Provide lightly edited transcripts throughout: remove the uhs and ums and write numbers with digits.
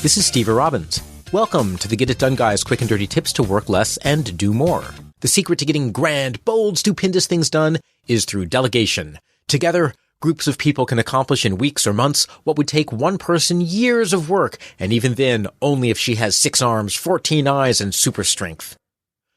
This is Steve Robbins. Welcome to the Get It Done Guys quick and dirty tips to work less and do more. The secret to getting grand, bold, stupendous things done is through delegation. Together, groups of people can accomplish in weeks or months what would take one person years of work, and even then, only if she has 6 arms, 14 eyes, and super strength.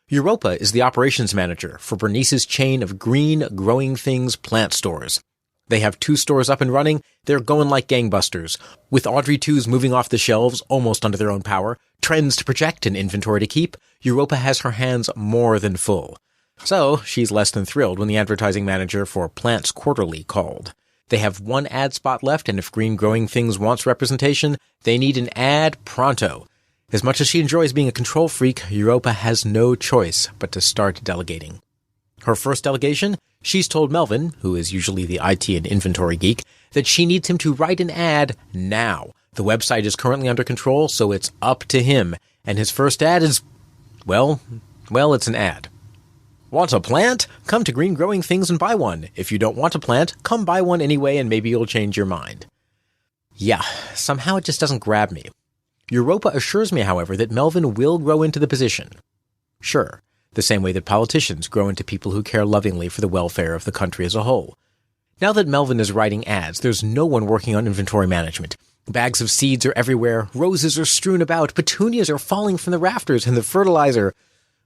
Europa is the operations manager for Bernice's chain of green, growing things plant stores. They have 2 stores up and running. They're going like gangbusters. With Audrey 2s moving off the shelves almost under their own power, trends to project, and inventory to keep, Europa has her hands more than full. So, she's less than thrilled when the advertising manager for Plants Quarterly called. They have 1 ad spot left, and if Green Growing Things wants representation, they need an ad pronto. As much as she enjoys being a control freak, Europa has no choice but to start delegating. Her first delegation? She's told Melvin, who is usually the IT and inventory geek, that she needs him to write an ad now. The website is currently under control, so it's up to him. And his first ad is, well, it's an ad. Want a plant? Come to Green Growing Things and buy one. If you don't want a plant, come buy one anyway and maybe you'll change your mind. Yeah, somehow it just doesn't grab me. Europa assures me, however, that Melvin will grow into the position. Sure. The same way that politicians grow into people who care lovingly for the welfare of the country as a whole. Now that Melvin is writing ads, there's no one working on inventory management. Bags of seeds are everywhere, roses are strewn about, petunias are falling from the rafters, and the fertilizer...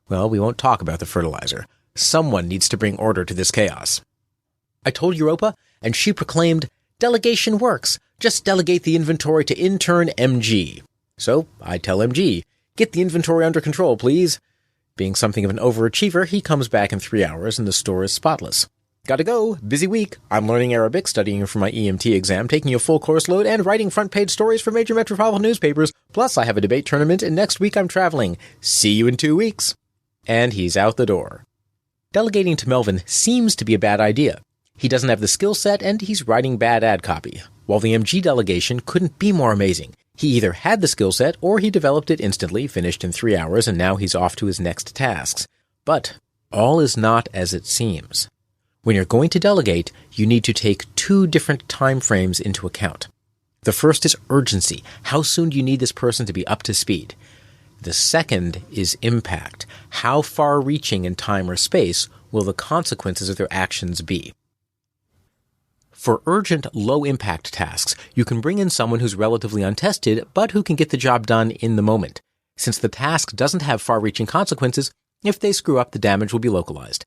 Well, we won't talk about the fertilizer. Someone needs to bring order to this chaos. I told Europa, and she proclaimed, "Delegation works. Just delegate the inventory to intern MG." So I tell MG, "Get the inventory under control, please." Being something of an overachiever, he comes back in 3 hours and the store is spotless. Gotta go. Busy week. I'm learning Arabic, studying for my EMT exam, taking a full course load, and writing front-page stories for major metropolitan newspapers. Plus, I have a debate tournament, and next week I'm traveling. See you in 2 weeks. And he's out the door. Delegating to Melvin seems to be a bad idea. He doesn't have the skill set, and he's writing bad ad copy. While the MG delegation couldn't be more amazing. He either had the skill set, or he developed it instantly, finished in 3 hours, and now he's off to his next tasks. But all is not as it seems. When you're going to delegate, you need to take 2 different time frames into account. The first is urgency. How soon do you need this person to be up to speed? The second is impact. How far-reaching in time or space will the consequences of their actions be? For urgent, low-impact tasks, you can bring in someone who's relatively untested, but who can get the job done in the moment. Since the task doesn't have far-reaching consequences, if they screw up, the damage will be localized.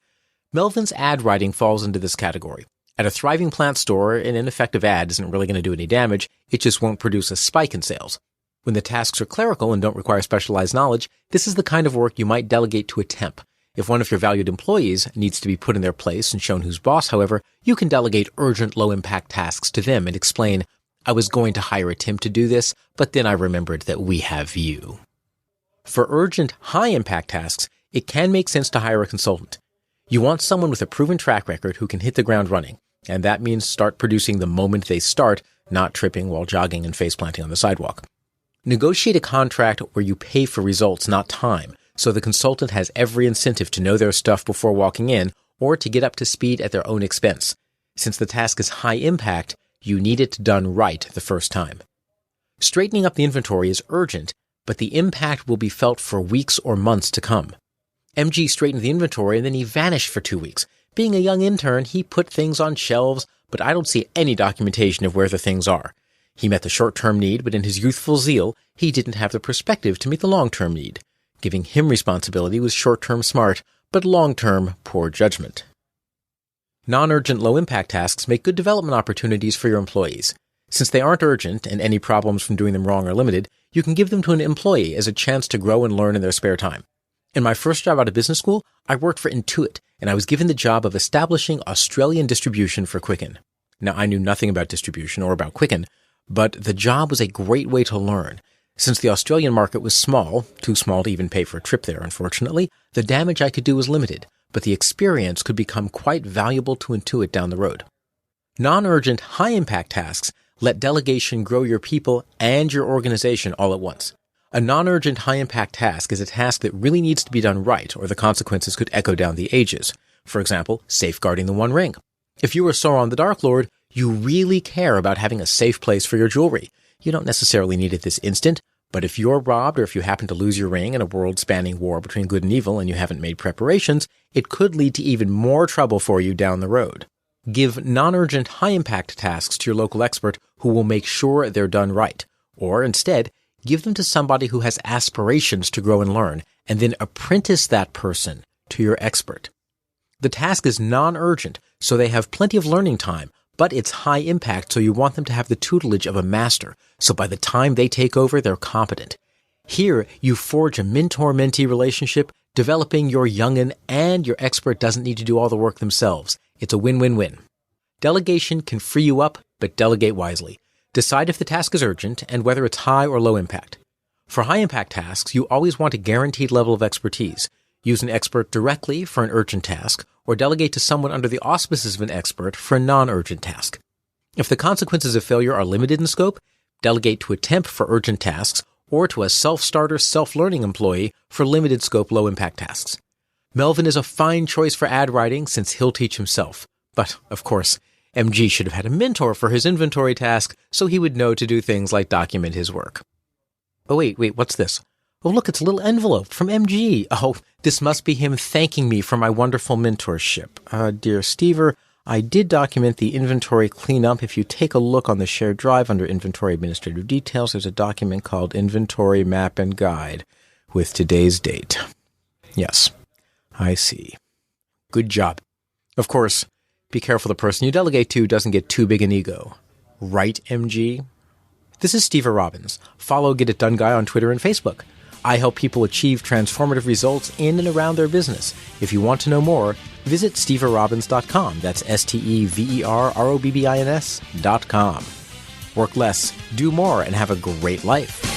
Melvin's ad writing falls into this category. At a thriving plant store, an ineffective ad isn't really going to do any damage, it just won't produce a spike in sales. When the tasks are clerical and don't require specialized knowledge, this is the kind of work you might delegate to a temp. If one of your valued employees needs to be put in their place and shown who's boss, however, you can delegate urgent, low-impact tasks to them and explain, "I was going to hire a temp to do this, but then I remembered that we have you." For urgent, high-impact tasks, it can make sense to hire a consultant. You want someone with a proven track record who can hit the ground running, and that means start producing the moment they start, not tripping while jogging and face-planting on the sidewalk. Negotiate a contract where you pay for results, not time, so the consultant has every incentive to know their stuff before walking in or to get up to speed at their own expense. Since the task is high impact, you need it done right the first time. Straightening up the inventory is urgent, but the impact will be felt for weeks or months to come. MG straightened the inventory and then he vanished for 2 weeks. Being a young intern, he put things on shelves, but I don't see any documentation of where the things are. He met the short-term need, but in his youthful zeal, he didn't have the perspective to meet the long-term need. Giving him responsibility was short-term smart, but long-term poor judgment. Non-urgent low-impact tasks make good development opportunities for your employees. Since they aren't urgent and any problems from doing them wrong are limited, you can give them to an employee as a chance to grow and learn in their spare time. In my first job out of business school, I worked for Intuit, and I was given the job of establishing Australian distribution for Quicken. Now, I knew nothing about distribution or about Quicken, but the job was a great way to learn. Since the Australian market was small, too small to even pay for a trip there, unfortunately, the damage I could do was limited, but the experience could become quite valuable to Intuit down the road. Non-urgent, high-impact tasks let delegation grow your people and your organization all at once. A non-urgent, high-impact task is a task that really needs to be done right, or the consequences could echo down the ages. For example, safeguarding the One Ring. If you are Sauron the Dark Lord, you really care about having a safe place for your jewelry. You don't necessarily need it this instant, But if you're robbed or if you happen to lose your ring in a world-spanning war between good and evil and you haven't made preparations, it could lead to even more trouble for you down the road. Give non-urgent, high-impact tasks to your local expert who will make sure they're done right. Or instead, give them to somebody who has aspirations to grow and learn, and then apprentice that person to your expert. The task is non-urgent, so they have plenty of learning time, but it's high impact, so you want them to have the tutelage of a master, so by the time they take over, they're competent. Here, you forge a mentor-mentee relationship, developing your young'un, and your expert doesn't need to do all the work themselves. It's a win-win-win. Delegation can free you up, but delegate wisely. Decide if the task is urgent and whether it's high or low impact. For high-impact tasks, you always want a guaranteed level of expertise. Use an expert directly for an urgent task, or delegate to someone under the auspices of an expert for a non-urgent task. If the consequences of failure are limited in scope, delegate to a temp for urgent tasks, or to a self-starter, self-learning employee for limited scope, low-impact tasks. Melvin is a fine choice for ad writing since he'll teach himself. But, of course, MG should have had a mentor for his inventory task so he would know to do things like document his work. Oh, wait, what's this? Oh, look, it's a little envelope from MG. Oh, this must be him thanking me for my wonderful mentorship. Dear Stever, I did document the inventory cleanup. If you take a look on the shared drive under Inventory Administrative Details, there's a document called Inventory Map and Guide with today's date. Yes, I see. Good job. Of course, be careful the person you delegate to doesn't get too big an ego. Right, MG? This is Stever Robbins. Follow Get It Done Guy on Twitter and Facebook. I help people achieve transformative results in and around their business. If you want to know more, visit steverrobbins.com. That's STEVERROBBINS.com. Work less, do more, and have a great life.